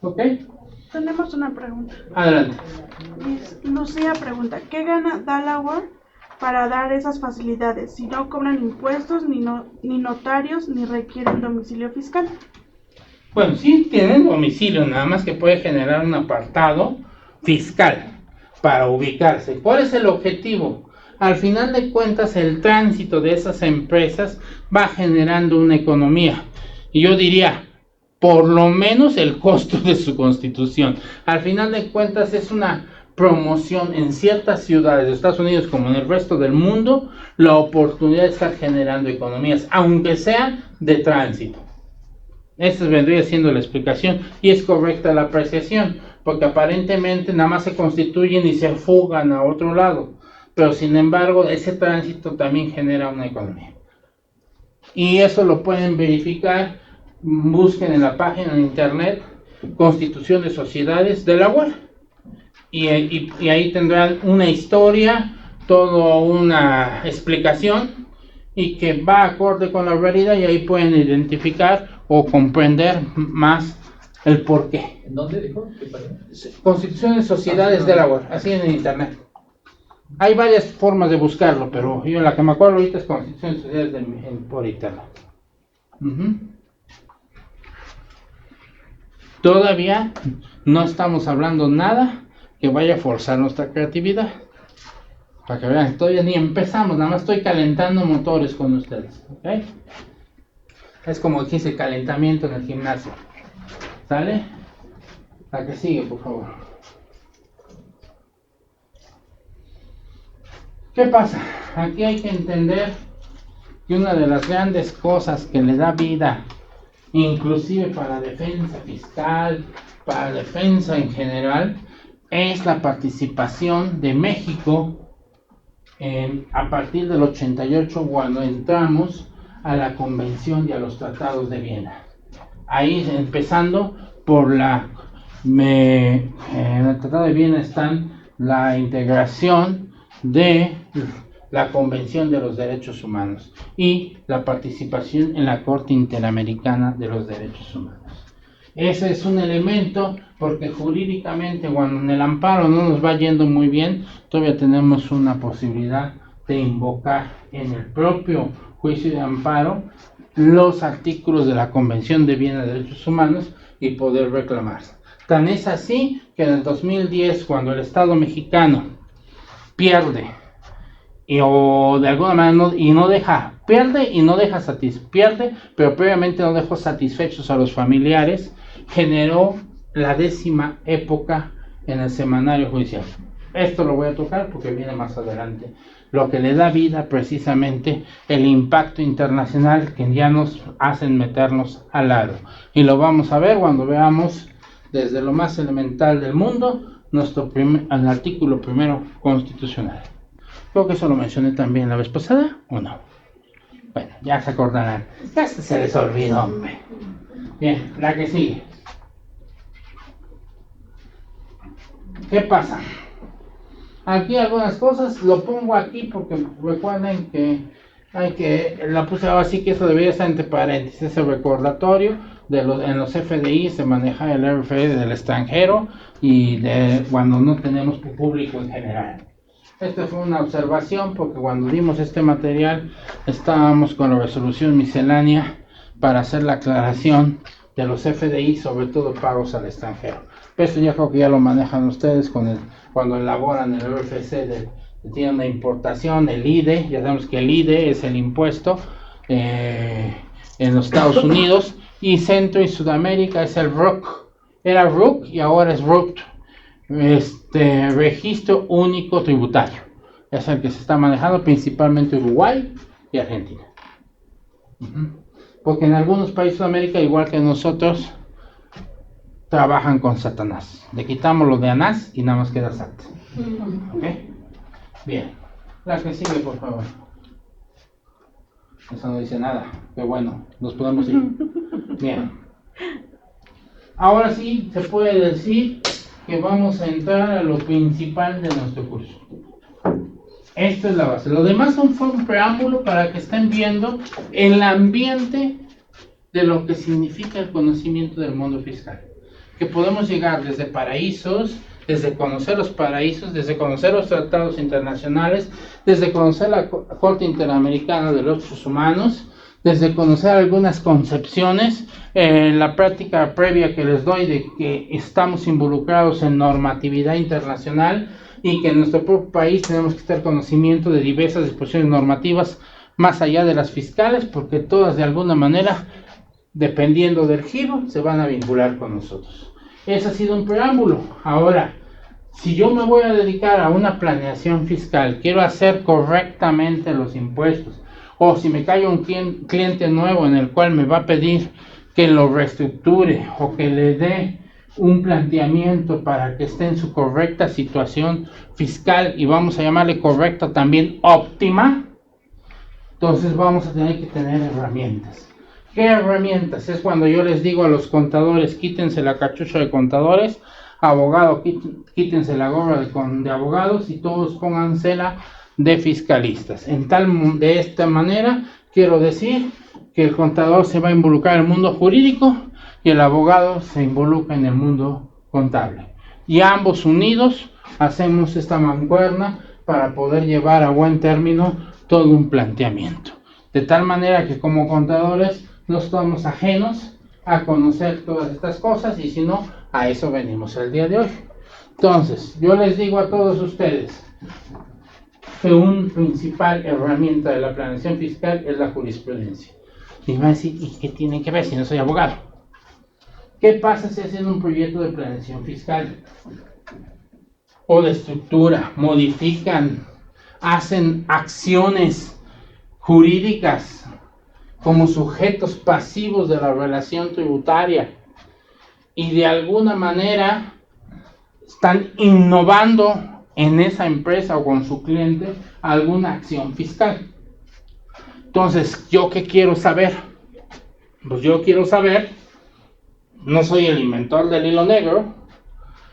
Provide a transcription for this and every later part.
¿Ok? Tenemos una pregunta. Adelante. Lucía pregunta, ¿qué gana Delaware para dar esas facilidades si no cobran impuestos, ni notarios, ni requieren domicilio fiscal? Bueno, sí tienen domicilio, nada más que puede generar un apartado fiscal para ubicarse. ¿Cuál es el objetivo? Al final de cuentas, el tránsito de esas empresas va generando una economía. Y yo diría, por lo menos el costo de su constitución. Al final de cuentas es una promoción en ciertas ciudades de Estados Unidos como en el resto del mundo, la oportunidad de estar generando economías, aunque sean de tránsito. Esta vendría siendo la explicación y es correcta la apreciación, porque aparentemente nada más se constituyen y se fugan a otro lado, pero sin embargo ese tránsito también genera una economía. Y eso lo pueden verificar, busquen en la página de internet Constitución de Sociedades Delaware y ahí tendrán una historia, toda una explicación y que va acorde con la realidad y ahí pueden identificar o comprender más el porqué. ¿En dónde dijo? ¿Qué página? Constitución de Sociedades Delaware, así en el internet. Hay varias formas de buscarlo, pero yo la que me acuerdo ahorita es Constitución de Sociedades por internet. Todavía no estamos hablando nada que vaya a forzar nuestra creatividad. Para que vean, todavía ni empezamos, nada más estoy calentando motores con ustedes. ¿Okay? Es como dice calentamiento en el gimnasio. ¿Sale? La que sigue, por favor. ¿Qué pasa? Aquí hay que entender que una de las grandes cosas que le da vida, inclusive para defensa fiscal, para defensa en general, es la participación de México a partir del 88 cuando entramos a la Convención y a los Tratados de Viena. Ahí empezando por en el Tratado de Viena están la integración de la Convención de los Derechos Humanos y la participación en la Corte Interamericana de los Derechos Humanos. Ese es un elemento porque jurídicamente cuando en el amparo no nos va yendo muy bien, todavía tenemos una posibilidad de invocar en el propio juicio de amparo los artículos de la Convención de Viena de Derechos Humanos y poder reclamar. Tan es así que en el 2010, cuando el Estado mexicano pierde o de alguna manera pierde, pero previamente no dejó satisfechos a los familiares, generó la 10ª época en el semanario judicial. Esto lo voy a tocar porque viene más adelante. Lo que le da vida precisamente el impacto internacional que ya nos hacen meternos al lado. Y lo vamos a ver cuando veamos desde lo más elemental del mundo el artículo primero constitucional. Creo que eso lo mencioné también la vez pasada, ¿o no? Bueno, ya se acordarán. Ya se les olvidó, hombre. Bien, la que sigue. ¿Qué pasa? Aquí algunas cosas, lo pongo aquí porque recuerden que la puse así que eso debería estar entre paréntesis, ese recordatorio en los FDI se maneja el RFE del extranjero y cuando no tenemos público en general. Esta fue una observación porque cuando dimos este material estábamos con la resolución miscelánea para hacer la aclaración de los FDI, sobre todo pagos al extranjero. Pero esto ya creo que ya lo manejan ustedes cuando elaboran el RFC, tiene una importación, el IDE, ya sabemos que el IDE es el impuesto en los Estados Unidos, y Centro y Sudamérica es el RUC. Era RUC y ahora es RUT. Registro único tributario es el que se está manejando principalmente Uruguay y Argentina, porque en algunos países de América, igual que nosotros, trabajan con Satanás. Le quitamos lo de Anás y nada más queda Sat. ¿Okay? Bien, la que sigue, por favor. Eso no dice nada, pero bueno, nos podemos ir. Bien, ahora sí se puede decir que vamos a entrar a lo principal de nuestro curso. Esto es la base. Lo demás fue un preámbulo para que estén viendo el ambiente de lo que significa el conocimiento del mundo fiscal. que podemos llegar desde paraísos, desde conocer los paraísos, desde conocer los tratados internacionales, desde conocer la Corte Interamericana de los Derechos Humanos, desde conocer algunas concepciones, la práctica previa que les doy de que estamos involucrados en normatividad internacional y que en nuestro propio país tenemos que tener conocimiento de diversas disposiciones normativas más allá de las fiscales, porque todas de alguna manera, dependiendo del giro, se van a vincular con nosotros. Ese ha sido un preámbulo. Ahora, si yo me voy a dedicar a una planeación fiscal, quiero hacer correctamente los impuestos, o si me cae un cliente nuevo en el cual me va a pedir que lo reestructure o que le dé un planteamiento para que esté en su correcta situación fiscal, y vamos a llamarle correcta también óptima, entonces vamos a tener que tener herramientas. ¿Qué herramientas? Es cuando yo les digo a los contadores: quítense la cachucha de contadores, abogado, quítense la gorra de abogados y todos póngansela de fiscalistas. De esta manera quiero decir que el contador se va a involucrar en el mundo jurídico y el abogado se involucra en el mundo contable. Y ambos unidos hacemos esta mancuerna para poder llevar a buen término todo un planteamiento. De tal manera que como contadores no estamos ajenos a conocer todas estas cosas, y si no, a eso venimos el día de hoy. Entonces, yo les digo a todos ustedes que una principal herramienta de la planeación fiscal es la jurisprudencia. Y me van a decir: ¿y qué tiene que ver si no soy abogado? ¿Qué pasa si hacen un proyecto de planeación fiscal o de estructura, modifican, hacen acciones jurídicas como sujetos pasivos de la relación tributaria y de alguna manera están innovando en esa empresa o con su cliente alguna acción fiscal? Entonces, ¿yo qué quiero saber? Pues yo quiero saber, no soy el inventor del hilo negro,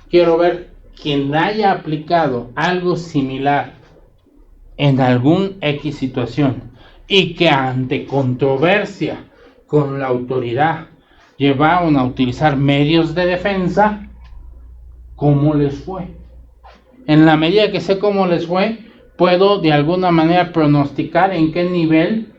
quiero ver quien haya aplicado algo similar en algún X situación y que ante controversia con la autoridad llevaron a utilizar medios de defensa, ¿cómo les fue? En la medida que sé cómo les fue, puedo de alguna manera pronosticar en qué nivel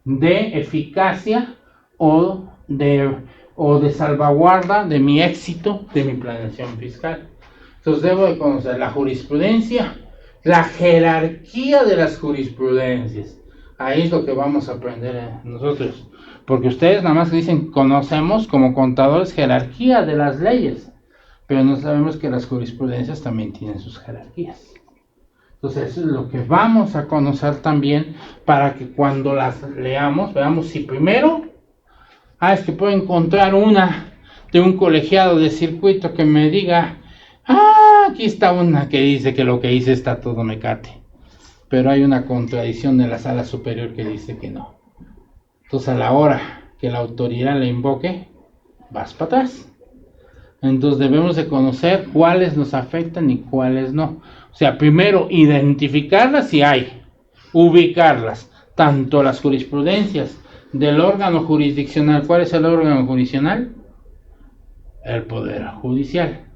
de eficacia o de salvaguarda de mi éxito de mi planeación fiscal. Entonces debo de conocer la jurisprudencia, la jerarquía de las jurisprudencias. Ahí es lo que vamos a aprender nosotros, porque ustedes nada más dicen conocemos como contadores jerarquía de las leyes, pero no sabemos que las jurisprudencias también tienen sus jerarquías. Entonces eso es lo que vamos a conocer también, para que cuando las leamos veamos si primero es que puedo encontrar una de un colegiado de circuito que me diga: aquí está una que dice que lo que hice está todo mecate, pero hay una contradicción de la sala superior que dice que no. Entonces a la hora que la autoridad le invoque, vas para atrás. Entonces debemos de conocer cuáles nos afectan y cuáles no. O sea, primero identificarlas si hay, ubicarlas, tanto las jurisprudencias del órgano jurisdiccional. ¿Cuál es el órgano jurisdiccional? El Poder Judicial.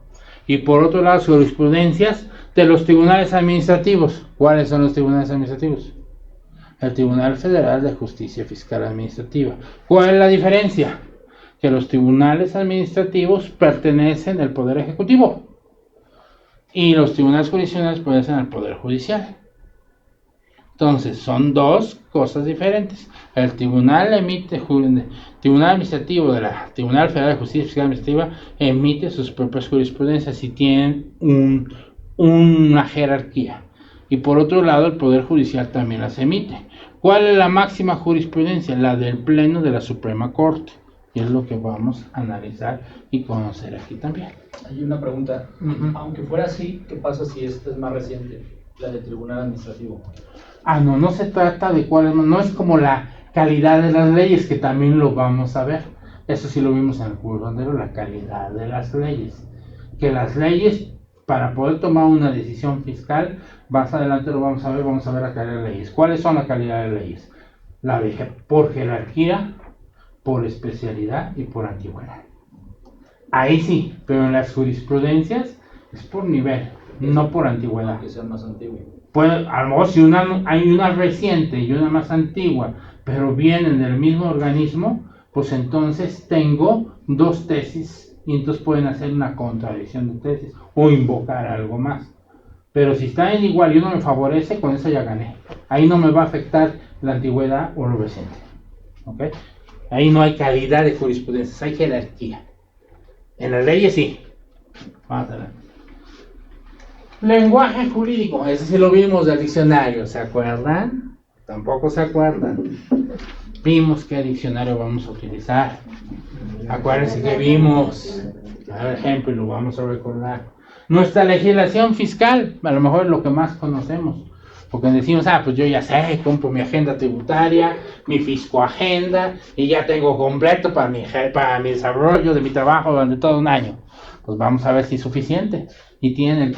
Y por otro lado, jurisprudencias de los tribunales administrativos. ¿Cuáles son los tribunales administrativos? El Tribunal Federal de Justicia Fiscal Administrativa. ¿Cuál es la diferencia? Que los tribunales administrativos pertenecen al Poder Ejecutivo y los tribunales jurisdiccionales pertenecen al Poder Judicial. Entonces, son dos cosas diferentes. El Tribunal Administrativo de la Tribunal Federal de Justicia Fiscal Administrativa emite sus propias jurisprudencias y tienen una jerarquía. Y por otro lado, el Poder Judicial también las emite. ¿Cuál es la máxima jurisprudencia? La del Pleno de la Suprema Corte. Y es lo que vamos a analizar y conocer aquí también. Hay una pregunta. Aunque fuera así, ¿qué pasa si esta es más reciente, la del Tribunal Administrativo? No se trata de cuál es, no es como la calidad de las leyes, que también lo vamos a ver. Eso sí lo vimos en el curso anterior, la calidad de las leyes. Que las leyes, para poder tomar una decisión fiscal, más adelante lo vamos a ver la calidad de leyes. ¿Cuáles son la calidad de leyes? Por jerarquía, por especialidad y por antigüedad. Ahí sí, pero en las jurisprudencias es por nivel, no por antigüedad. Que sea más antiguo. Puede, a lo mejor si hay una reciente y una más antigua, pero vienen del mismo organismo, pues entonces tengo dos tesis y entonces pueden hacer una contradicción de tesis o invocar algo más. Pero si está en igual y uno me favorece, con eso ya gané. Ahí no me va a afectar la antigüedad o lo reciente. ¿Okay? Ahí no hay calidad de jurisprudencia, hay jerarquía. En las leyes sí. Vamos adelante. Lenguaje jurídico, ese sí lo vimos del diccionario, ¿se acuerdan? Tampoco se acuerdan. Vimos qué diccionario vamos a utilizar. Acuérdense que vimos, por ejemplo, y lo vamos a recordar. Nuestra legislación fiscal, a lo mejor es lo que más conocemos. Porque decimos, pues yo ya sé, compro mi agenda tributaria, mi fiscoagenda, y ya tengo completo para mi desarrollo de mi trabajo durante todo un año. Pues vamos a ver si es suficiente. Y tienen el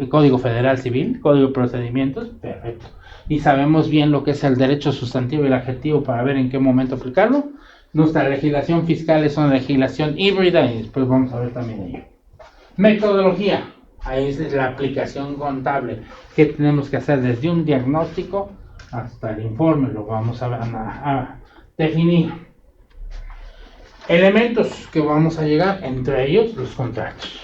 Código Federal Civil, Código de Procedimientos, perfecto. Y sabemos bien lo que es el derecho sustantivo y el adjetivo para ver en qué momento aplicarlo. Nuestra legislación fiscal es una legislación híbrida y después vamos a ver también ello. Metodología. Ahí es la aplicación contable que tenemos que hacer desde un diagnóstico hasta el informe. Lo vamos a definir. Elementos que vamos a llegar, entre ellos los contratos.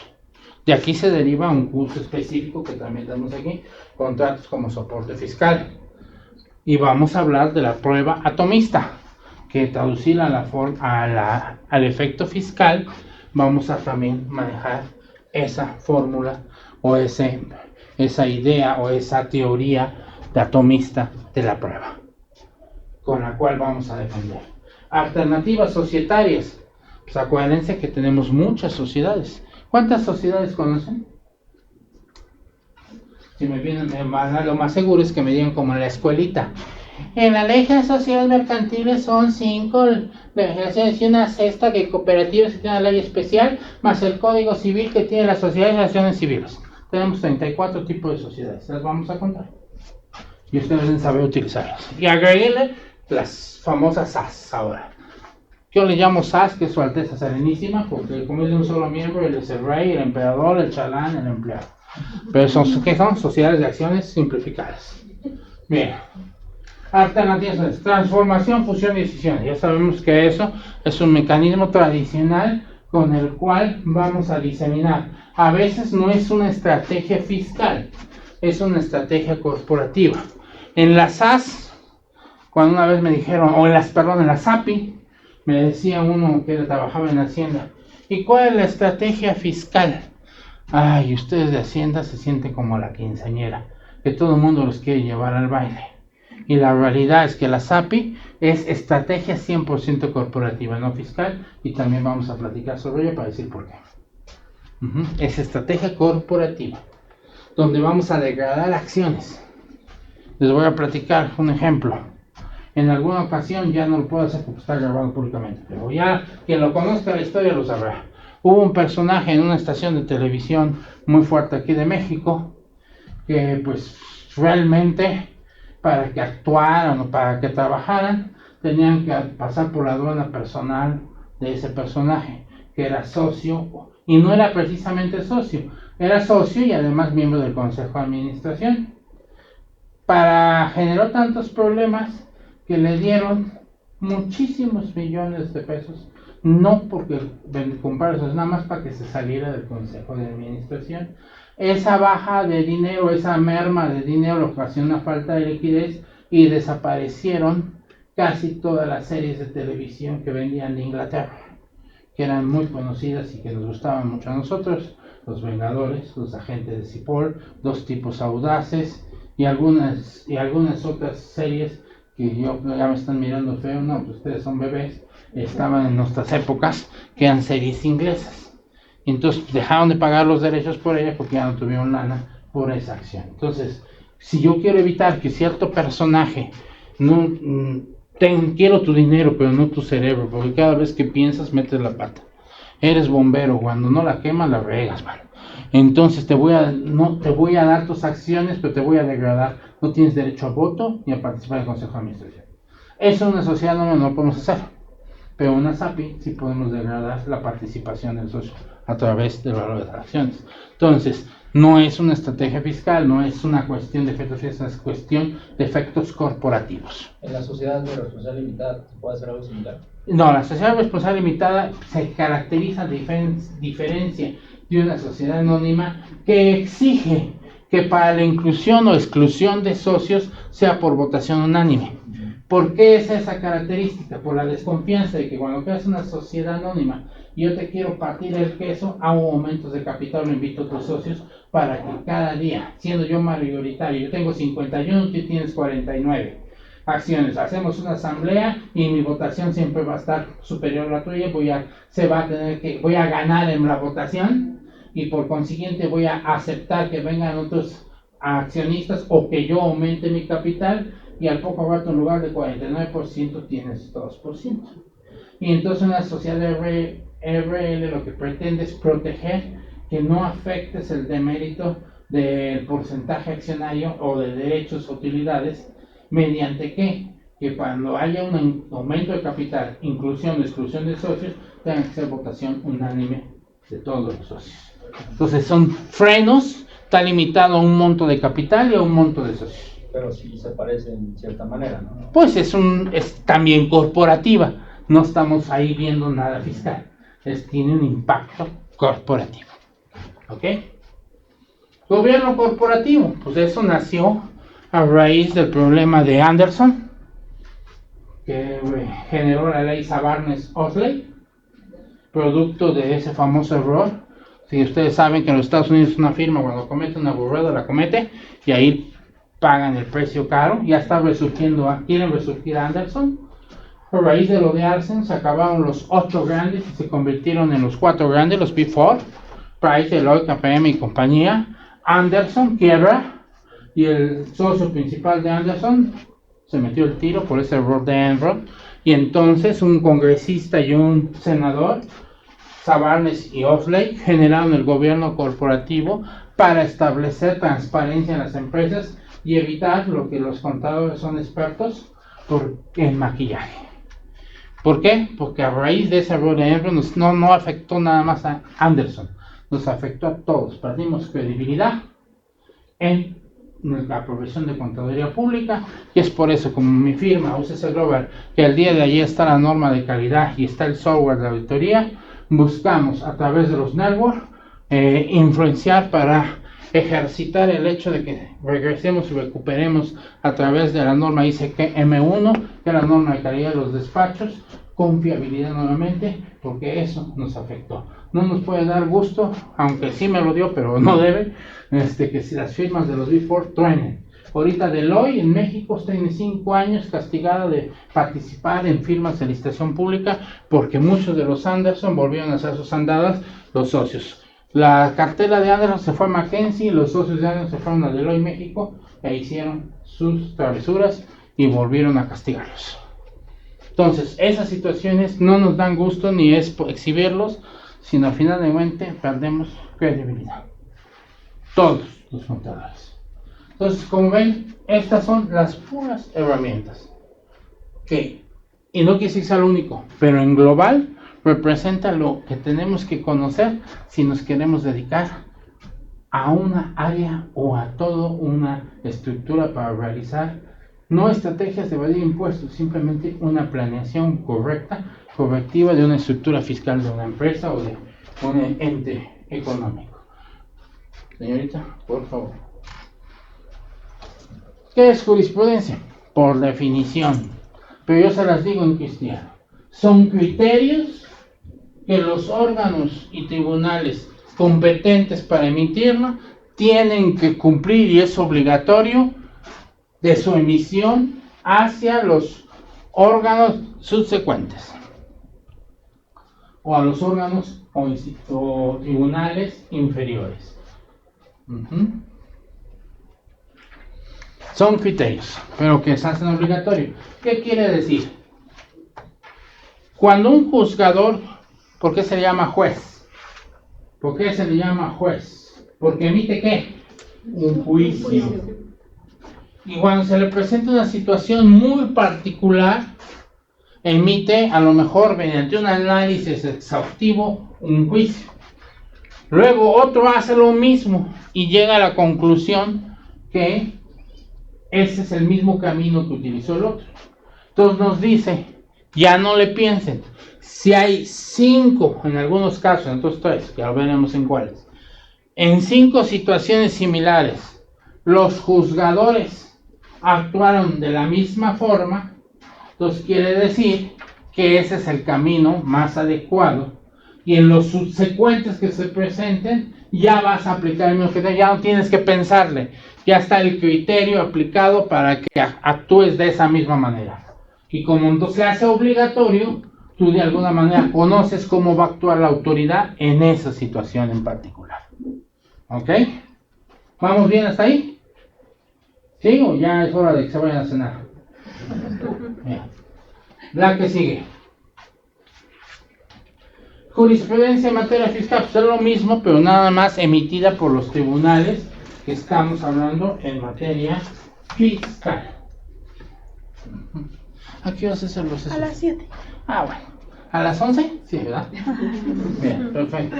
De aquí se deriva un curso específico que también damos aquí, contratos como soporte fiscal. Y vamos a hablar de la prueba atomista, que traducida al efecto fiscal, vamos a también manejar esa fórmula o esa idea o esa teoría de atomista de la prueba, con la cual vamos a defender. Alternativas societarias. Pues acuérdense que tenemos muchas sociedades. ¿Cuántas sociedades conocen? Si me vienen, lo más seguro es que me digan como en la escuelita. En la ley de sociedades mercantiles son 5 legislaciones y una sexta que cooperativas que tienen una ley especial, más el Código Civil que tiene las sociedades y relaciones civiles. Tenemos 34 tipos de sociedades, las vamos a contar. Y ustedes deben saber utilizarlas. Y agreguenle las famosas SAS ahora. Yo le llamo SAS, que es Su Alteza Serenísima, porque como es de un solo miembro, él es el rey, el emperador, el chalán, el empleado. Pero ¿qué son? Sociedades de acciones simplificadas. Bien. Alternativas, transformación, fusión y decisión. Ya sabemos que eso es un mecanismo tradicional con el cual vamos a diseminar. A veces no es una estrategia fiscal, es una estrategia corporativa. En las SAS, cuando una vez me dijeron, en las API, me decía uno que trabajaba en Hacienda, ¿y cuál es la estrategia fiscal? Ay, ustedes de Hacienda se sienten como la quinceañera, que todo el mundo los quiere llevar al baile. Y la realidad es que la SAPI es estrategia 100% corporativa, no fiscal, y también vamos a platicar sobre ello para decir por qué. Es estrategia corporativa, donde vamos a degradar acciones. Les voy a platicar un ejemplo. En alguna ocasión, ya no lo puedo hacer porque está grabado públicamente, pero ya quien lo conozca la historia lo sabrá. Hubo un personaje en una estación de televisión muy fuerte aquí de México, que pues realmente para que actuaran o para que trabajaran, tenían que pasar por la aduana personal de ese personaje, que era socio, y no era precisamente socio, era socio y además miembro del Consejo de Administración. Generó tantos problemas que le dieron muchísimos millones de pesos, no porque comprar eso, es nada más para que se saliera del Consejo de Administración. Esa baja de dinero, esa merma de dinero ocasionó una falta de liquidez y desaparecieron casi todas las series de televisión que venían de Inglaterra, que eran muy conocidas y que nos gustaban mucho a nosotros, Los Vengadores, Los Agentes de Cipoll, Dos Tipos Audaces y algunas otras series que ya me están mirando feo, no, pues ustedes son bebés, estaban en nuestras épocas, que eran series inglesas. Entonces dejaron de pagar los derechos por ella porque ya no tuvieron lana por esa acción. Entonces, si yo quiero evitar que cierto personaje quiero tu dinero pero no tu cerebro, porque cada vez que piensas metes la pata. Eres bombero, cuando no la quemas la regas, man. Entonces no te voy a dar tus acciones, pero te voy a degradar. No tienes derecho a voto ni a participar en el Consejo de Administración. Eso en una sociedad no lo podemos hacer. pero una SAPI sí podemos degradar la participación del socio a través del valor de las acciones. Entonces, no es una estrategia fiscal, no es una cuestión de efectos fiscales, es cuestión de efectos corporativos. ¿En la sociedad de responsabilidad limitada se puede hacer algo similar? No, la sociedad de responsabilidad limitada se caracteriza diferencia de una sociedad anónima que exige que para la inclusión o exclusión de socios sea por votación unánime. ¿Por qué es esa característica? Por la desconfianza de que cuando creas una sociedad anónima y yo te quiero partir el queso, hago aumentos de capital, lo invito a otros socios para que cada día, siendo yo mayoritario, yo tengo 51, tú tienes 49 acciones, hacemos una asamblea y mi votación siempre va a estar superior a la tuya, voy a ganar en la votación y por consiguiente voy a aceptar que vengan otros accionistas o que yo aumente mi capital y al poco rato en lugar de 49% tienes 2%. Y entonces una sociedad de RL lo que pretende es proteger que no afectes el demérito del porcentaje accionario o de derechos o utilidades. ¿Mediante qué? Que cuando haya un aumento de capital, inclusión o exclusión de socios, tenga que ser votación unánime de todos los socios. Entonces son frenos, está limitado a un monto de capital y a un monto de socios. Pero sí se parece en cierta manera, ¿no? Pues es también corporativa, no estamos ahí viendo nada fiscal, tiene un impacto corporativo. ¿Ok? Gobierno corporativo, pues eso nació a raíz del problema de Anderson, que generó la ley Sarbanes-Oxley, producto de ese famoso error. Si ustedes saben que en los Estados Unidos una firma cuando comete una burrada la comete y ahí pagan el precio caro, ya está quieren resurgir a Anderson. A raíz de lo de Anderson se acabaron los 8 grandes y se convirtieron en los 4 grandes, los Big Four, Price, Deloitte, KPM y compañía. Anderson quiebra y el socio principal de Anderson se metió el tiro por ese error de Enron y entonces un congresista y un senador, Sarbanes y Oxley, generaron el gobierno corporativo para establecer transparencia en las empresas y evitar lo que los contadores son expertos en maquillaje. ¿Por qué? Porque a raíz de ese error de Enron no afectó nada más a Anderson, nos afectó a todos, perdimos credibilidad en la profesión de contaduría pública y es por eso como mi firma UCC Global, que el día de ayer está la norma de calidad y está el software de auditoría, buscamos a través de los networks influenciar para ejercitar el hecho de que regresemos y recuperemos a través de la norma ISC M1, que es la norma de calidad de los despachos, confiabilidad nuevamente, porque eso nos afectó. No nos puede dar gusto, aunque sí me lo dio, pero no debe, que si las firmas de los Big Four truenen. Ahorita Deloitte en México tiene 5 años castigada de participar en firmas de licitación pública porque muchos de los Anderson volvieron a hacer sus andadas los socios. La cartera de Anderson se fue a McKinsey, los socios de Anderson se fueron a Deloitte México e hicieron sus travesuras y volvieron a castigarlos. Entonces, esas situaciones no nos dan gusto ni es exhibirlos, sino al final de cuentas perdemos credibilidad. Todos los contadores. Entonces, como ven, estas son las puras herramientas. Y no quiere decir que sea lo único, pero en global representa lo que tenemos que conocer si nos queremos dedicar a una área o a toda una estructura para realizar no estrategias de evadir impuestos, simplemente una planeación correctiva de una estructura fiscal de una empresa o de un ente económico. Señorita, por favor. ¿Qué es jurisprudencia? Por definición, pero yo se las digo en cristiano. Son criterios que los órganos y tribunales competentes para emitirlo tienen que cumplir y es obligatorio de su emisión hacia los órganos subsecuentes o a los órganos o tribunales inferiores. Son criterios, pero que se hacen obligatorios. ¿Qué quiere decir? Cuando un juzgador, ¿por qué se le llama juez? ¿Por qué se le llama juez? Porque emite ¿qué? Un juicio. Y cuando se le presenta una situación muy particular, emite a lo mejor mediante un análisis exhaustivo un juicio. Luego otro hace lo mismo y llega a la conclusión que ese es el mismo camino que utilizó el otro. Entonces nos dice, ya no le piensen. Si hay 5, en algunos casos, en otros 3, que ya veremos en cuáles, en 5 situaciones similares, los juzgadores actuaron de la misma forma, entonces quiere decir que ese es el camino más adecuado, y en los subsecuentes que se presenten ya vas a aplicar el mismo criterio, ya no tienes que pensarle, ya está el criterio aplicado para que actúes de esa misma manera. Y como entonces se hace obligatorio, tú de alguna manera conoces cómo va a actuar la autoridad en esa situación en particular. ¿Ok? ¿Vamos bien hasta ahí? ¿Sí? ¿O ya es hora de que se vayan a cenar? Bien. La que sigue. Jurisprudencia en materia fiscal, pues es lo mismo, pero nada más emitida por los tribunales que estamos hablando en materia fiscal. ¿A qué horas es el proceso? A las 7. Ah, bueno. ¿A las 11? Sí, ¿verdad? Bien, perfecto.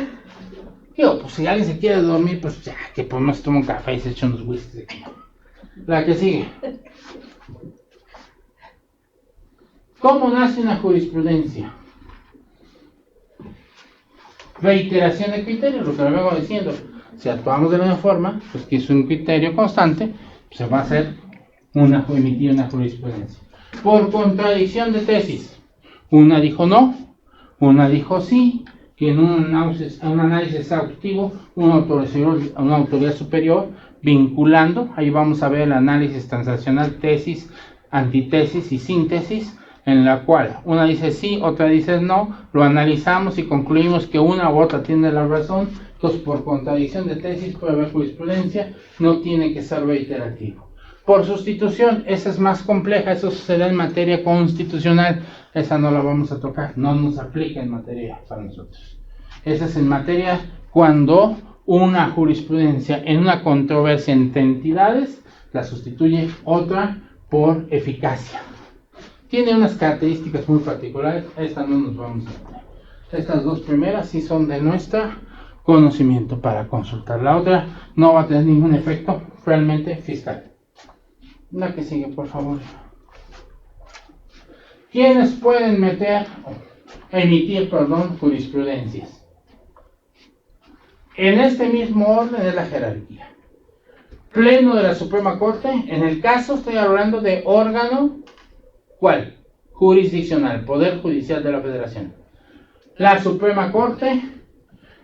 Digo, pues si alguien se quiere dormir, pues ya, que por más se toma un café y se echa unos whiskies. La que sigue. ¿Cómo nace una jurisprudencia? Reiteración de criterios, lo que le vengo diciendo. Si actuamos de la misma forma, pues que es un criterio constante, pues se va a hacer emitir una jurisprudencia. Por contradicción de tesis. Una dijo no, una dijo sí, que en un análisis exhaustivo, una autoridad superior vinculando, ahí vamos a ver el análisis transaccional, tesis, antitesis y síntesis, en la cual una dice sí, otra dice no, lo analizamos y concluimos que una u otra tiene la razón, entonces por contradicción de tesis puede haber jurisprudencia, no tiene que ser reiterativo. Por sustitución, esa es más compleja, eso sucede en materia constitucional, esa no la vamos a tocar, no nos aplica en materia para nosotros. Esa es en materia cuando una jurisprudencia en una controversia entre entidades la sustituye otra por eficacia. Tiene unas características muy particulares, esta no nos vamos a meter. Estas dos primeras sí son de nuestro conocimiento para consultar. La otra no va a tener ningún efecto realmente fiscal. La que sigue, por favor. ¿Quiénes pueden emitir jurisprudencias? En este mismo orden es la jerarquía. Pleno de la Suprema Corte, en el caso estoy hablando de órgano, ¿cuál? Jurisdiccional, Poder Judicial de la Federación. La Suprema Corte,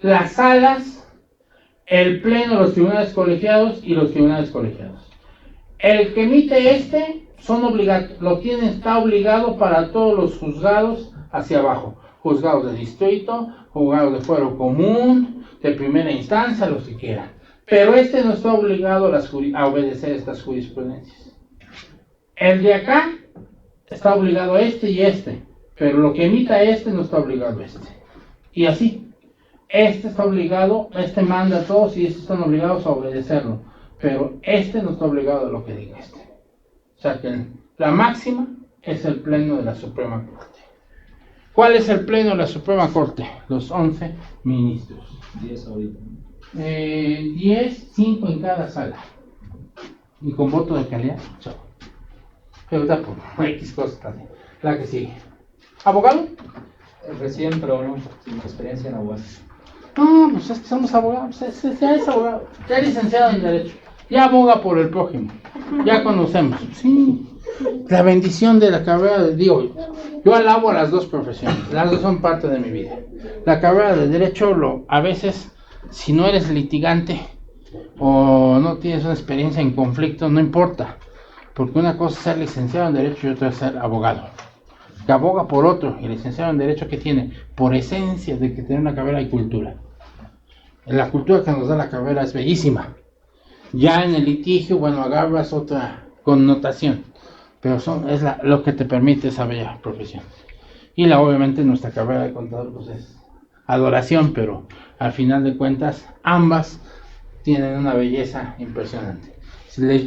las salas, el Pleno de los tribunales colegiados y los tribunales colegiados. El que emite está obligado para todos los juzgados hacia abajo. Juzgados de distrito, juzgados de fuero común, de primera instancia, los que quieran. Pero no está obligado a obedecer estas jurisprudencias. El de acá está obligado a y pero lo que emita no está obligado a Y así, está obligado, manda a todos y están obligados a obedecerlo. Pero no está obligado a lo que diga O sea que la máxima es el Pleno de la Suprema Corte. ¿Cuál es el Pleno de la Suprema Corte? Los 11 ministros. 10 ahorita. 10, 5 en cada sala. Y con voto de calidad. Chao. Pero está por X cosas también. La que sigue. ¿Abogado? Recién, pero no, sin experiencia en abogado. No, pues es que somos abogados. Ya es abogado. Ya es licenciado en Derecho. Ya aboga por el prójimo. Ya conocemos. Sí. La bendición de la carrera yo alabo a las dos profesiones. Las dos son parte de mi vida. La carrera de Derecho, a veces, si no eres litigante o no tienes una experiencia en conflicto, no importa. Porque una cosa es ser licenciado en Derecho y otra es ser abogado. Que aboga por otro, y licenciado en Derecho que tiene, por esencia de que tiene una carrera y cultura. La cultura que nos da la carrera es bellísima. Ya en el litigio, agarras otra connotación, pero es lo que te permite esa bella profesión. Y obviamente nuestra carrera de contador es adoración, pero al final de cuentas ambas tienen una belleza impresionante.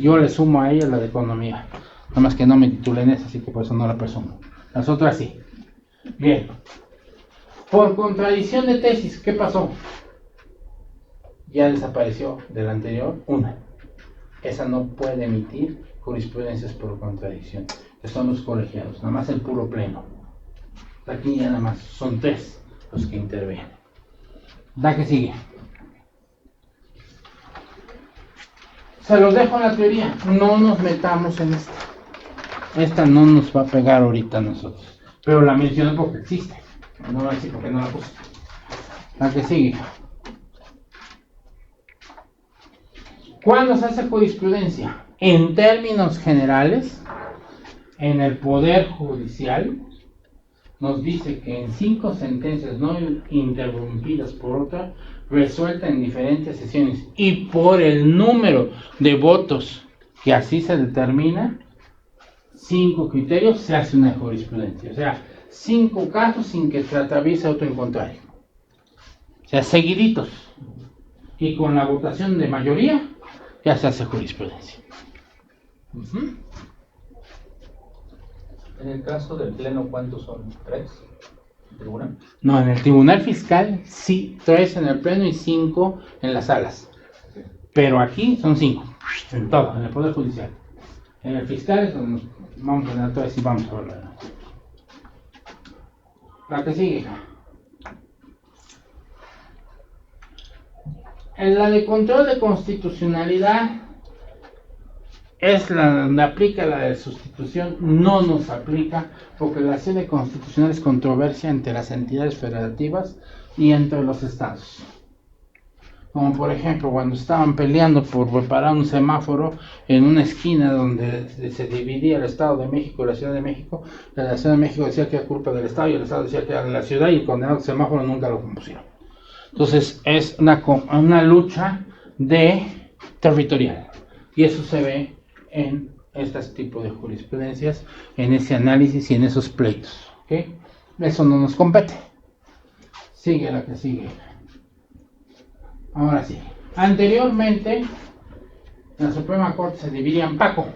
Yo le sumo a ella la de economía, nada más que no me titulé en esa, así que por eso no la presumo. Las otras sí. Bien. Por contradicción de tesis, ¿qué pasó? Ya desapareció de la anterior una. Esa no puede emitir jurisprudencias por contradicción, que son los colegiados, nada más el puro pleno. Aquí ya nada más son 3 los que intervienen. La que sigue. Se los dejo en la teoría, no nos metamos en esta. Esta no nos va a pegar ahorita a nosotros, pero la menciono porque existe, no voy a decir porque no la puse. La que sigue. ¿Cuándo se hace jurisprudencia? En términos generales, en el Poder Judicial, nos dice que en 5 sentencias no interrumpidas por otra, resuelta en diferentes sesiones y por el número de votos que así se determina, 5 criterios, se hace una jurisprudencia. O sea, 5 casos sin que se atraviese otro en contrario. O sea, seguiditos. Y con la votación de mayoría, ya se hace jurisprudencia. En el caso del pleno, ¿cuántos son? ¿3? ¿Tribunal? No, en el tribunal fiscal sí, 3 en el pleno y 5 en las salas. Pero aquí son 5, en todo, en el Poder Judicial. En el fiscal es donde nos vamos a ver todo y vamos a verlo. La que sigue. En la de control de constitucionalidad es la donde aplica la de sustitución, no nos aplica porque la acción de constitucional es controversia entre las entidades federativas y entre los estados. Como por ejemplo cuando estaban peleando por reparar un semáforo en una esquina donde se dividía el Estado de México y la Ciudad de México, la Ciudad de México decía que era culpa del Estado y el Estado decía que era de la ciudad y el condenado semáforo nunca lo compusieron. Entonces es una lucha territorial y eso se ve en este tipo de jurisprudencias, en ese análisis y en esos pleitos. ¿Okay? Eso no nos compete. Sigue la que sigue. Ahora sí. Anteriormente, la Suprema Corte se dividía en Paco.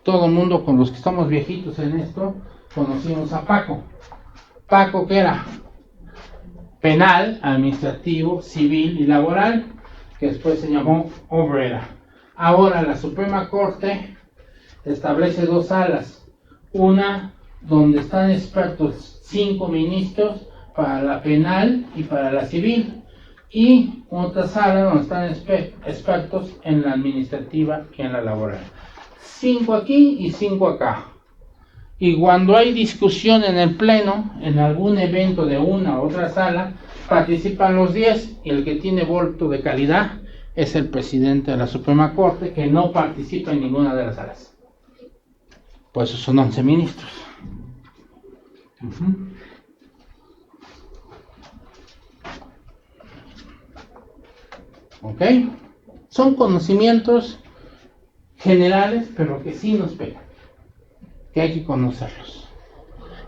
Todo el mundo, con los que estamos viejitos en esto, conocimos a Paco. Paco, ¿qué era? Penal, administrativo, civil y laboral, que después se llamó obrera. Ahora la Suprema Corte establece 2 salas, una donde están expertos 5 ministros para la penal y para la civil, y otra sala donde están expertos en la administrativa y en la laboral. 5 aquí y 5 acá. Y cuando hay discusión en el pleno, en algún evento de una u otra sala, participan los 10 y el que tiene voto de calidad es el presidente de la Suprema Corte, que no participa en ninguna de las salas. Por eso son 11 ministros. ¿Ok? Son conocimientos generales, pero que sí nos pegan, que hay que conocerlos.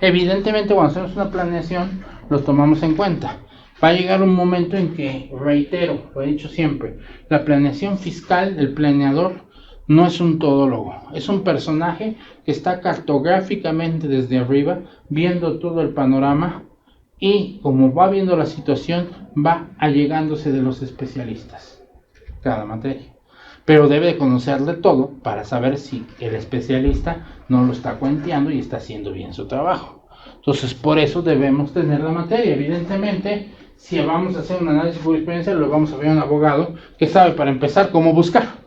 Evidentemente, cuando hacemos una planeación, los tomamos en cuenta. Va a llegar un momento en que, reitero, lo he dicho siempre, la planeación fiscal del planeador no es un todólogo, es un personaje que está cartográficamente desde arriba, viendo todo el panorama y, como va viendo la situación, va allegándose de los especialistas, cada materia. Pero debe conocerle todo para saber si el especialista no lo está cuenteando y está haciendo bien su trabajo. Entonces, por eso debemos tener la materia. Evidentemente, si vamos a hacer un análisis de jurisprudencia, lo vamos a ver a un abogado que sabe, para empezar, cómo buscar.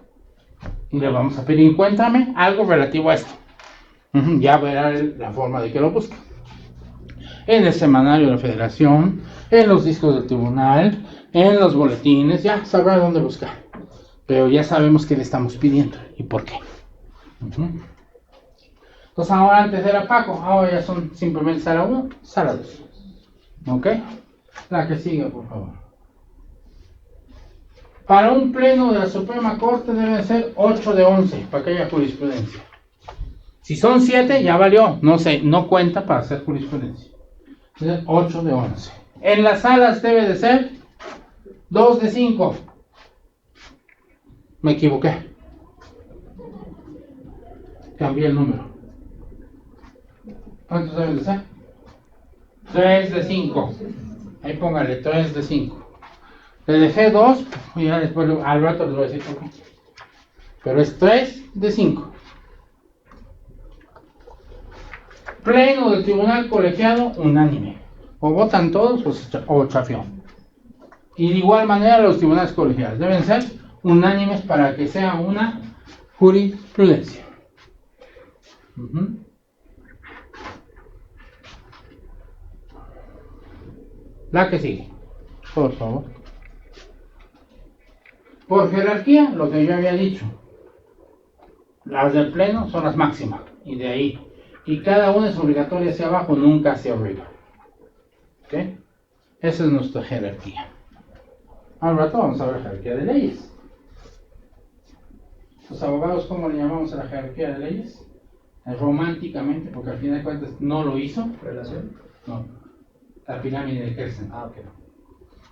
Y le vamos a pedir, encuéntrame algo relativo a esto. Ya verá la forma de que lo busque. En el semanario de la Federación, en los discos del tribunal, en los boletines, ya sabrá dónde buscar. Pero ya sabemos qué le estamos pidiendo y por qué. Entonces ahora antes era Paco, ahora ya son simplemente sala 1, sala 2. ¿Ok? La que sigue, por favor. Para un pleno de la Suprema Corte deben ser 8 de 11 para que haya jurisprudencia. Si son 7 ya valió, no cuenta para hacer jurisprudencia. Entonces 8 de 11. En las salas debe de ser 2 de 5. Me equivoqué. Cambié el número. ¿Cuántos deben de ser? 3 de 5. Ahí póngale 3 de 5. Le dejé 2, y ya después al rato les voy a decir por qué. Pero es 3 de 5. Pleno del tribunal colegiado unánime. O votan todos o chafión. Y de igual manera los tribunales colegiados deben ser unánimes para que sea una jurisprudencia. La que sigue, por favor. Por jerarquía, lo que yo había dicho. Las del pleno son las máximas. Y de ahí. Y cada una es obligatoria hacia abajo, nunca hacia arriba. ¿Ok? Esa es nuestra jerarquía. Al rato vamos a ver jerarquía de leyes. Los abogados, ¿cómo le llamamos a la jerarquía de leyes? Románticamente, porque al final de cuentas no lo hizo. ¿Relación? No. La pirámide de Kelsen. Ah, ok.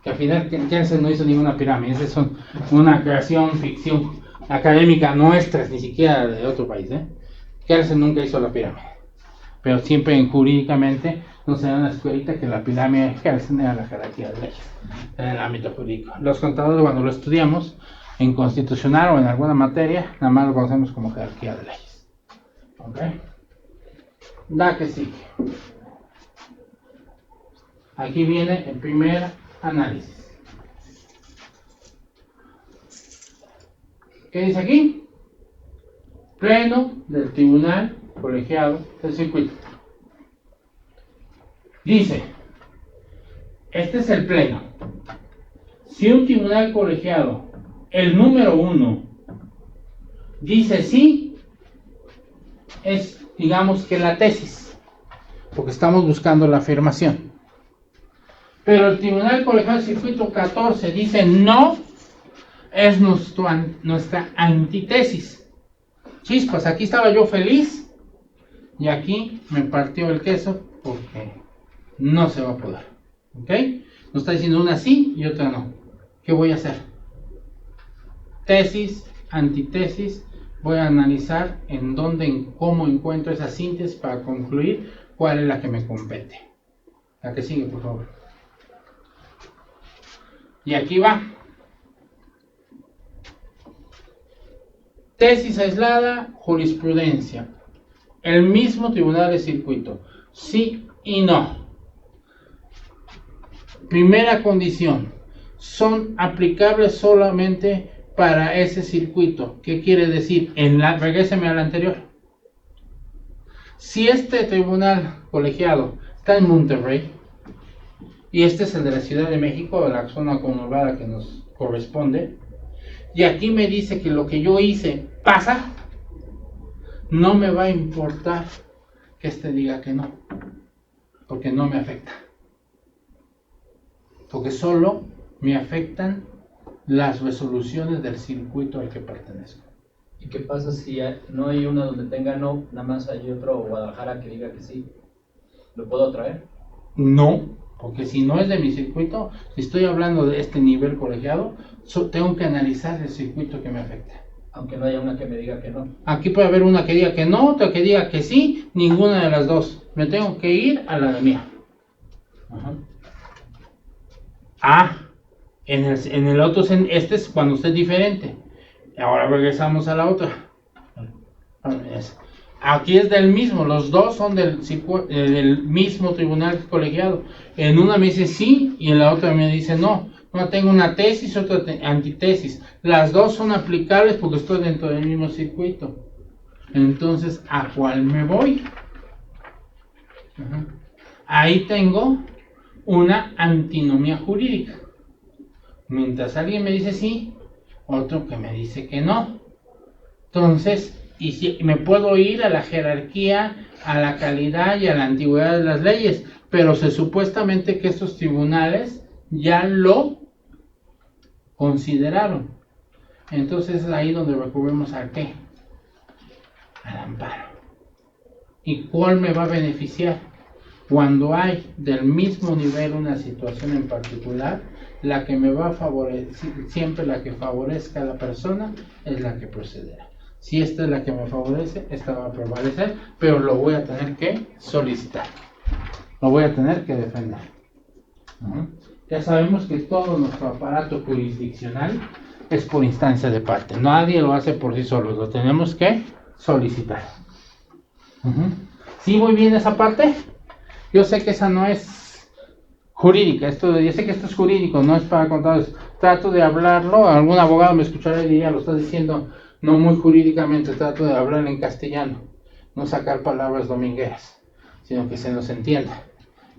Que al final Kelsen no hizo ninguna pirámide. Esa es una creación, ficción académica nuestra, ni siquiera de otro país. Kelsen nunca hizo la pirámide. Pero siempre jurídicamente nos da una escuelita que la pirámide de Kelsen era la jerarquía de leyes en el ámbito jurídico. Los contadores, cuando lo estudiamos en constitucional o en alguna materia, nada más lo conocemos como jerarquía de leyes. ¿Ok? Da que sigue. Aquí viene el primer análisis. ¿Qué dice aquí? Pleno del tribunal colegiado del circuito. Dice, este es el pleno. Si un tribunal colegiado, el número 1, dice sí, es, digamos que la tesis, porque estamos buscando la afirmación. Pero el tribunal colegiado del circuito 14 dice no, es nuestra antitesis. Chispas, aquí estaba yo feliz y aquí me partió el queso porque no se va a poder. ¿Ok? Nos está diciendo una sí y otra no. ¿Qué voy a hacer? Tesis, antitesis. Voy a analizar en cómo encuentro esa síntesis para concluir cuál es la que me compete. La que sigue, por favor. Y aquí va. Tesis aislada, jurisprudencia. El mismo tribunal de circuito. Sí y no. Primera condición. Son aplicables solamente para ese circuito. ¿Qué quiere decir? Regréseme al anterior. Si este tribunal colegiado está en Monterrey, y este es el de la Ciudad de México, de la zona conurbada que nos corresponde, y aquí me dice que lo que yo hice pasa, no me va a importar que este diga que no, porque no me afecta. Porque solo me afectan las resoluciones del circuito al que pertenezco. ¿Y qué pasa si no hay una donde tenga no, nada más hay otro Guadalajara que diga que sí? ¿Lo puedo traer? No, porque si no es de mi circuito, si estoy hablando de este nivel colegiado, tengo que analizar el circuito que me afecta. Aunque no haya una que me diga que no. Aquí puede haber una que diga que no, otra que diga que sí, ninguna de las dos. Me tengo que ir a la de mía. En el otro, este es cuando usted es diferente. Ahora regresamos a la otra. Aquí es del mismo, los dos son del mismo tribunal colegiado. En una me dice sí y en la otra me dice no. No tengo una tesis, otra antitesis. Las dos son aplicables porque estoy dentro del mismo circuito. Entonces, ¿a cuál me voy? Ahí tengo una antinomía jurídica. Mientras alguien me dice sí, otro que me dice que no. Entonces, y si me puedo ir a la jerarquía, a la calidad y a la antigüedad de las leyes, pero supuestamente que estos tribunales ya lo consideraron. Entonces es ahí donde recurrimos a ¿qué? Al amparo. ¿Y cuál me va a beneficiar? Cuando hay del mismo nivel una situación en particular, la que me va a favorecer, siempre la que favorezca a la persona, es la que procederá. Si esta es la que me favorece, esta va a prevalecer, pero lo voy a tener que solicitar. Lo voy a tener que defender. Ya sabemos que todo nuestro aparato jurisdiccional es por instancia de parte. Nadie lo hace por sí solo, lo tenemos que solicitar. ¿Sí voy bien esa parte? Yo sé que esa no es jurídica, yo sé que esto es jurídico, no es para contables. Trato de hablarlo, algún abogado me escuchará y diría, lo estás diciendo no muy jurídicamente, trato de hablar en castellano, no sacar palabras domingueras, sino que se nos entienda,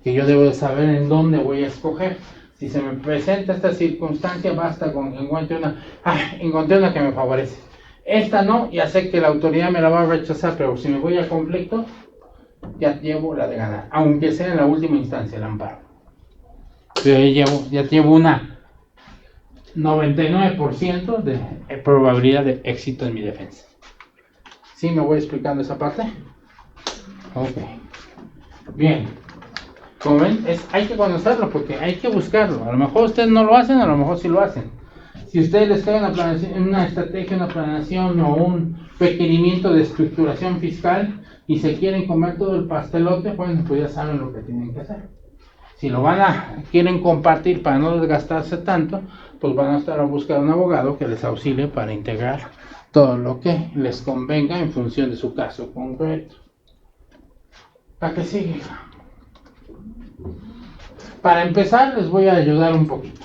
que yo debo de saber en dónde voy a escoger. Si se me presenta esta circunstancia, basta con que encuentre una que me favorece. Esta no, ya sé que la autoridad me la va a rechazar, pero si me voy a conflicto, ya llevo la de ganar, aunque sea en la última instancia el amparo. Pero ya llevo una 99% de probabilidad de éxito en mi defensa. ¿Sí me voy explicando esa parte? Ok. Bien. Como ven, hay que conocerlo porque hay que buscarlo. A lo mejor ustedes no lo hacen, a lo mejor sí lo hacen. Si ustedes les cae una estrategia, una planeación o un requerimiento de estructuración fiscal y se quieren comer todo el pastelote, bueno, pues ya saben lo que tienen que hacer. Si quieren compartir para no desgastarse tanto, pues van a estar a buscar un abogado que les auxilie para integrar todo lo que les convenga en función de su caso concreto. ¿Para qué sigue? Para empezar, les voy a ayudar un poquito.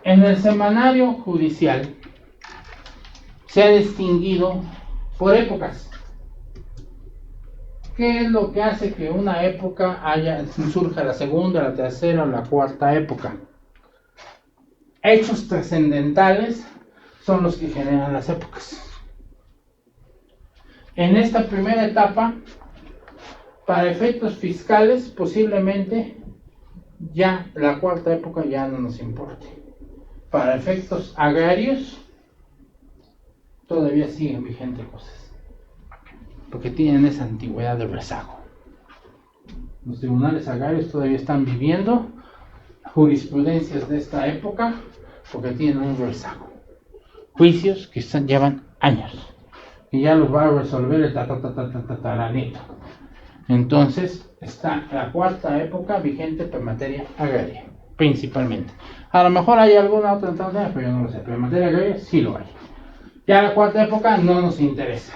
En el semanario judicial se ha distinguido por épocas. ¿Qué es lo que hace que una época surja la segunda, la tercera o la cuarta época? Hechos trascendentales son los que generan las épocas. En esta primera etapa, para efectos fiscales, posiblemente ya la cuarta época ya no nos importe. Para efectos agrarios, todavía siguen vigentes cosas, porque tienen esa antigüedad de rezago. Los tribunales agrarios todavía están viviendo jurisprudencias de esta época, porque tienen un rezago. Juicios que llevan años, y ya los va a resolver el tataranito. Entonces, está la cuarta época vigente en materia agraria, principalmente. A lo mejor hay alguna otra entonces, pero yo no lo sé, pero en materia agraria sí lo hay. Ya la cuarta época no nos interesa.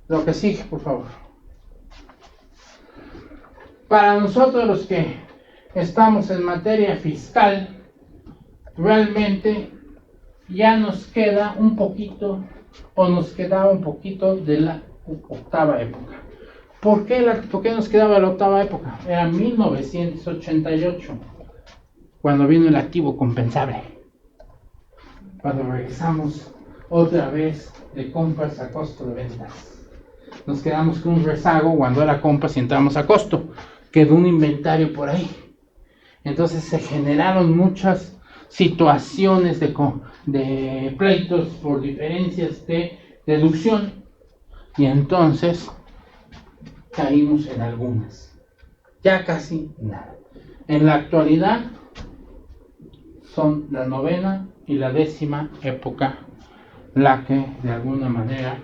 Lo que sigue, por favor. Para nosotros los que estamos en materia fiscal, realmente ya nos queda un poquito, o nos quedaba un poquito de la octava época. ¿Por qué nos quedaba la octava época? Era 1988, cuando vino el activo compensable. Cuando regresamos otra vez de compras a costo de ventas. Nos quedamos con un rezago cuando era compras y entramos a costo. Quedó un inventario por ahí. Entonces se generaron muchas situaciones de pleitos por diferencias de deducción. Y entonces caímos en algunas, ya casi nada. En la actualidad son la novena y la décima época la que de alguna manera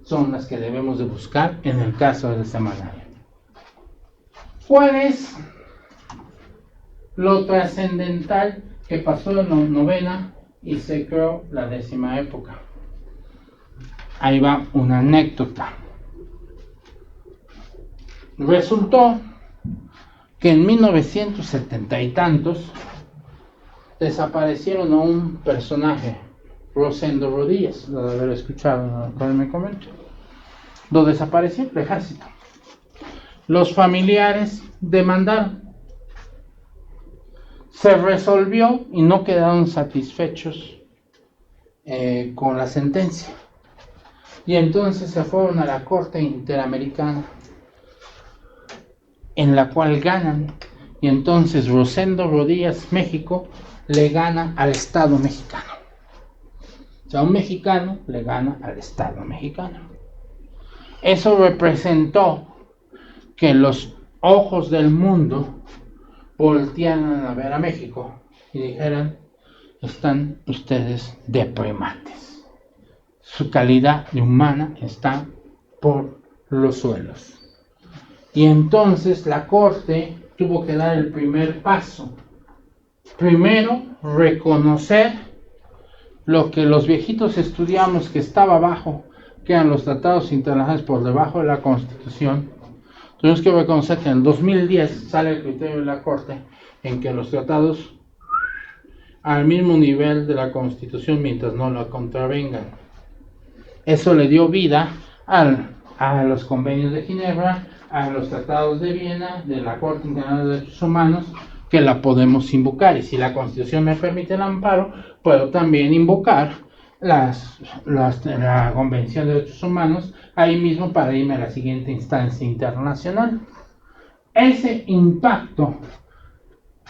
son las que debemos de buscar en el caso del semanario. ¿Cuál es lo trascendental que pasó en la novena y se creó la décima época? Ahí va una anécdota. Resultó que en 1970 y tantos desaparecieron a un personaje, Rosendo Rodríguez, lo de haber escuchado cuando me comentó. Lo desapareció el ejército. Los familiares demandaron. Se resolvió y no quedaron satisfechos con la sentencia. Y entonces se fueron a la Corte Interamericana, en la cual ganan, y entonces Rosendo Rodríguez, México, le gana al Estado mexicano. O sea, un mexicano le gana al Estado mexicano. Eso representó que los ojos del mundo voltearan a ver a México y dijeran: están ustedes de primates, su calidad de humana está por los suelos. Y entonces la Corte tuvo que dar el primer paso. Primero, reconocer lo que los viejitos estudiamos que estaba abajo, que eran los tratados internacionales por debajo de la Constitución. Tenemos que reconocer que en el 2010 sale el criterio de la Corte en que los tratados al mismo nivel de la Constitución mientras no la contravengan. Eso le dio vida a los convenios de Ginebra, a los tratados de Viena, de la Corte Internacional de Derechos Humanos, que la podemos invocar. Y si la Constitución me permite el amparo, puedo también invocar la Convención de Derechos Humanos ahí mismo para irme a la siguiente instancia internacional. Ese impacto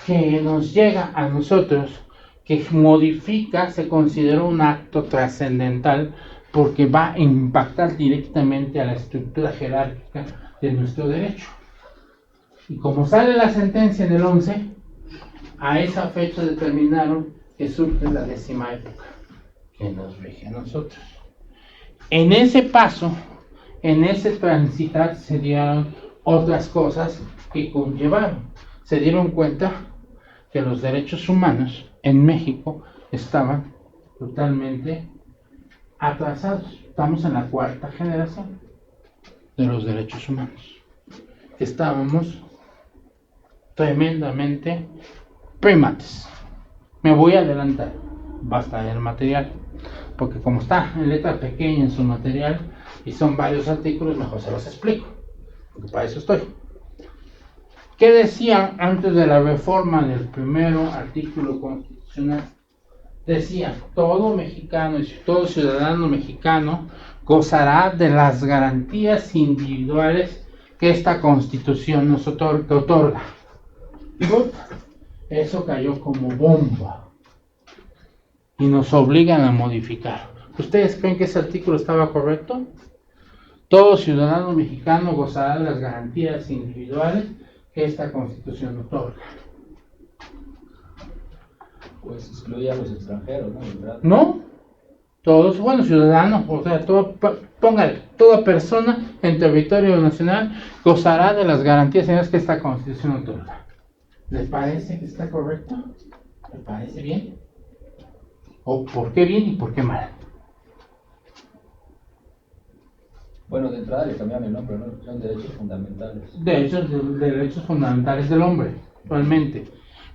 que nos llega a nosotros, que modifica, se considera un acto trascendental porque va a impactar directamente a la estructura jerárquica de nuestro derecho. Y como sale la sentencia en el 11, a esa fecha determinaron que surge la 10ª época que nos rige a nosotros. En ese paso, en ese transitar, se dieron otras cosas que conllevaron. Se dieron cuenta que los derechos humanos en México estaban totalmente atrasados. Estamos en la 4ª generación de los derechos humanos. Estábamos tremendamente primates. Me voy a adelantar, basta el material, porque como está en letra pequeña en su material y son varios artículos, mejor se los explico, porque para eso estoy. ¿Qué decía antes de la reforma del primero artículo constitucional? Decía, todo mexicano y todo ciudadano mexicano gozará de las garantías individuales que esta Constitución nos otorga. Eso cayó como bomba y nos obligan a modificar. ¿Ustedes creen que ese artículo estaba correcto? Todo ciudadano mexicano gozará de las garantías individuales que esta Constitución otorga. Pues excluye a los extranjeros, ¿no? No, todos, bueno, ciudadanos, o sea, póngale, toda persona en territorio nacional gozará de las garantías que esta Constitución otorga. ¿Les parece que está correcto? ¿Les parece bien? ¿O por qué bien y por qué mal? Bueno, de entrada le cambiaron el nombre, ¿no? Son derechos fundamentales. Derechos fundamentales del hombre, actualmente.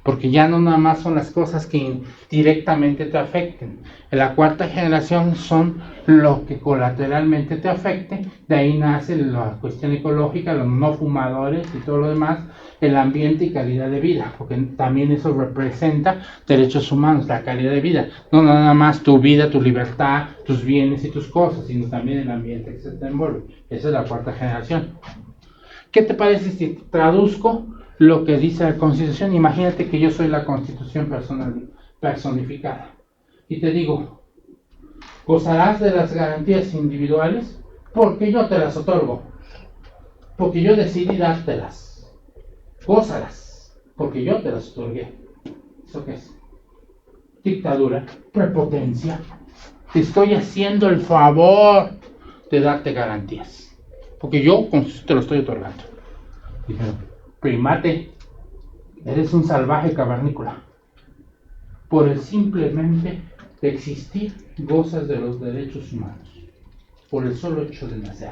Porque ya no nada más son las cosas que directamente te afecten. En la 4ª generación son lo que colateralmente te afecte. De ahí nace la cuestión ecológica, los no fumadores y todo lo demás, el ambiente y calidad de vida. Porque también eso representa derechos humanos, la calidad de vida. No nada más tu vida, tu libertad, tus bienes y tus cosas, sino también el ambiente que se te envuelve. Esa es la 4ª generación. ¿Qué te parece si traduzco lo que dice la Constitución? Imagínate que yo soy la Constitución personificada y te digo, gozarás de las garantías individuales porque yo te las otorgo, porque yo decidí dártelas. Gózalas porque yo te las otorgué. ¿Eso qué es? Dictadura, prepotencia. Te estoy haciendo el favor de darte garantías porque yo te lo estoy otorgando. Dijeron, primate, eres un salvaje cavernícola. Por el simplemente de existir, gozas de los derechos humanos. Por el solo hecho de nacer.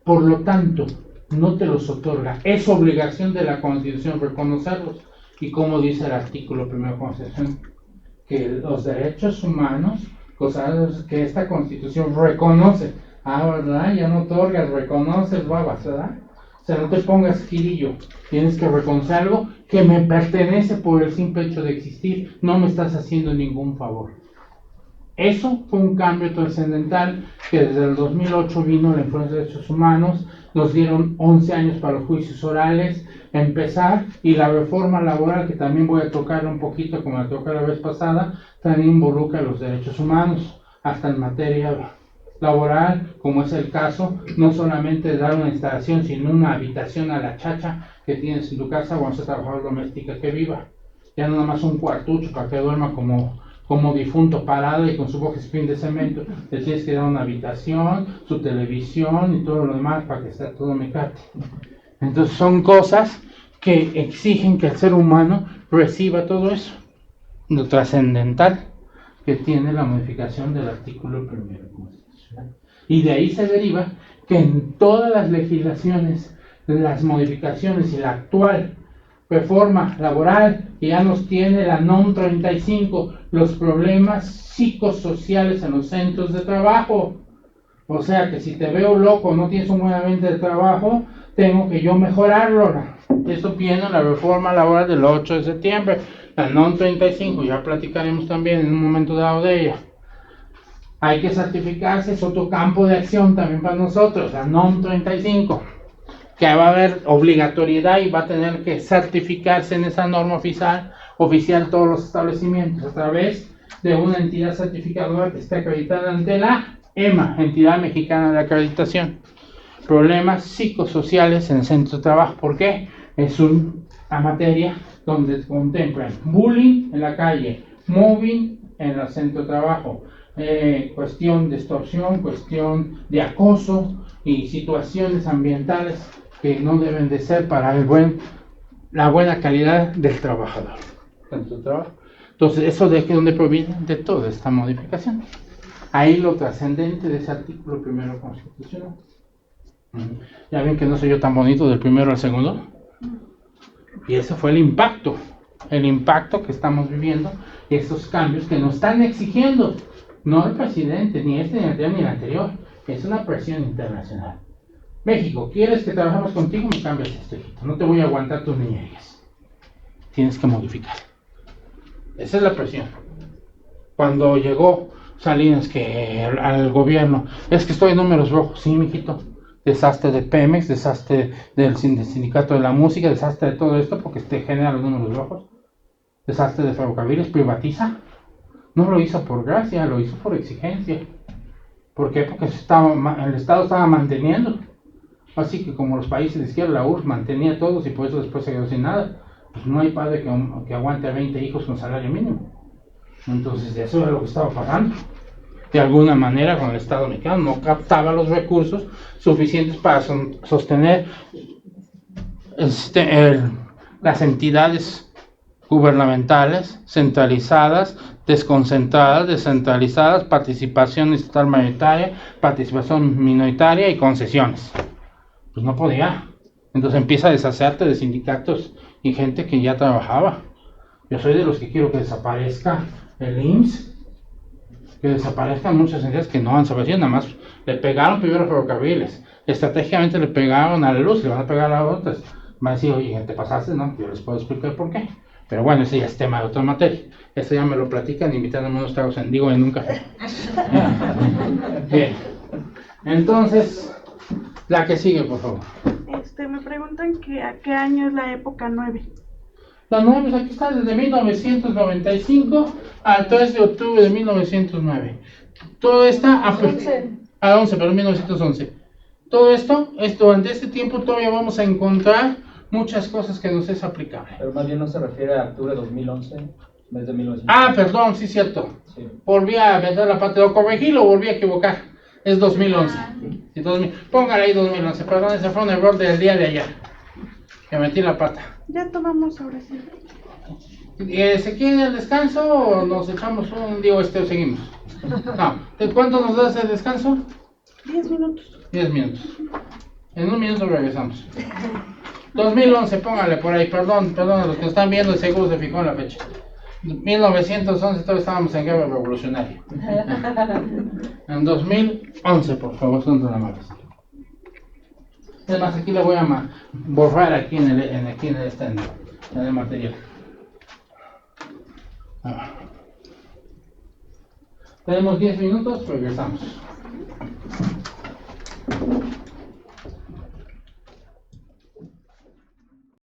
Por lo tanto, no te los otorga. Es obligación de la Constitución reconocerlos. Y como dice el artículo 1 de la Constitución, que los derechos humanos, cosas que esta Constitución reconoce. ¿Verdad? Ya no otorgas, reconoces, babas, ¿verdad? O sea, no te pongas girillo, tienes que reconocer algo que me pertenece por el simple hecho de existir, no me estás haciendo ningún favor. Eso fue un cambio trascendental que desde el 2008 vino la influencia de derechos humanos, nos dieron 11 años para los juicios orales, empezar, y la reforma laboral, que también voy a tocar un poquito como la toqué la vez pasada, también involucra los derechos humanos, hasta en materia laboral, como es el caso, no solamente de dar una instalación, sino una habitación a la chacha que tienes en tu casa o a esa trabajadora doméstica que viva. Ya no nada más un cuartucho para que duerma como como difunto parado y con su box spin de cemento. Le tienes que dar una habitación, su televisión y todo lo demás para que esté todo mecate. Entonces son cosas que exigen que el ser humano reciba todo eso. Lo trascendental que tiene la modificación del artículo primero constitucional. Y de ahí se deriva que en todas las legislaciones, las modificaciones y la actual reforma laboral que ya nos tiene la NOM 35, los problemas psicosociales en los centros de trabajo. O sea que si te veo loco, no tienes un buen ambiente de trabajo, tengo que yo mejorarlo. Eso viene en la reforma laboral del 8 de septiembre, la NOM 35, ya platicaremos también en un momento dado de ella. Hay que certificarse, es otro campo de acción también para nosotros, la NOM 35. Que va a haber obligatoriedad y va a tener que certificarse en esa norma oficial todos los establecimientos a través de una entidad certificadora que esté acreditada ante la EMA, Entidad Mexicana de Acreditación. Problemas psicosociales en el centro de trabajo. ¿Por qué? Es una materia donde contemplan bullying en la calle, mobbing en el centro de trabajo, cuestión de extorsión, cuestión de acoso y situaciones ambientales que no deben de ser para la buena calidad del trabajador. Entonces, ¿eso de dónde proviene? De toda esta modificación. Ahí lo trascendente de ese artículo primero constitucional. Ya ven que no soy yo tan bonito del primero al segundo. Y ese fue el impacto que estamos viviendo, y esos cambios que nos están exigiendo, no el presidente, ni este, ni el anterior, ni el anterior. Es una presión internacional. México, ¿quieres que trabajemos contigo? Me cambias esto, hijito. No te voy a aguantar tus niñerías. Tienes que modificar. Esa es la presión. Cuando llegó Salinas al gobierno, es que estoy en números rojos. Sí, mijito. Desastre de Pemex, desastre del sindicato de la música, desastre de todo esto porque te genera los números rojos. Desastre de ferrocarriles, privatiza. No lo hizo por gracia, lo hizo por exigencia. ¿Por qué? Porque el Estado estaba manteniendo. Así que como los países de izquierda, la URSS mantenía a todos y por eso después se quedó sin nada. Pues no hay padre que aguante a 20 hijos con salario mínimo. Entonces eso era lo que estaba pagando. De alguna manera con el Estado mexicano no captaba los recursos suficientes para sostener las entidades gubernamentales centralizadas, desconcentradas, descentralizadas, participación estatal mayoritaria, participación minoritaria y concesiones. Pues no podía. Entonces empieza a deshacerte de sindicatos y gente que ya trabajaba. Yo soy de los que quiero que desaparezca el IMSS, que desaparezcan muchas entidades que no han desaparecido, nada más le pegaron primero a ferrocarriles, estratégicamente le pegaron a la luz, le van a pegar a otras. Van a decir, oye, te pasaste, ¿no? Yo les puedo explicar por qué. Pero bueno, ese ya es tema de otra materia. Eso ya me lo platican invitándome unos tragos en un café. Bien. Entonces, la que sigue, por favor. Me preguntan que a qué año es la época 9. La 9, pues aquí está desde 1995 al 3 de octubre de 1909. Todo está a 11, pero 1911. Todo esto es durante este tiempo todavía vamos a encontrar muchas cosas que nos es aplicable. Pero más bien no se refiere a octubre de 2011, mes de 1911. Ah, perdón, sí, cierto. Sí. Volví a meter la parte, lo corregí, lo volví a equivocar. Es 2011. Sí, póngale ahí 2011, perdón, ese fue un error del día de ayer. Que metí la pata. Ya tomamos ahora sí. ¿Se quiere el descanso o nos echamos o seguimos? No, ¿de cuánto nos da ese descanso? 10 minutos. 10 minutos. En un minuto regresamos. 2011, póngale por ahí, perdón a los que están viendo, seguro se fijó en la fecha. 1911 todos estábamos en guerra revolucionaria. En 2011, por favor, son tan amables. Es más, aquí le voy a borrar aquí en el material. Tenemos 10 minutos, regresamos.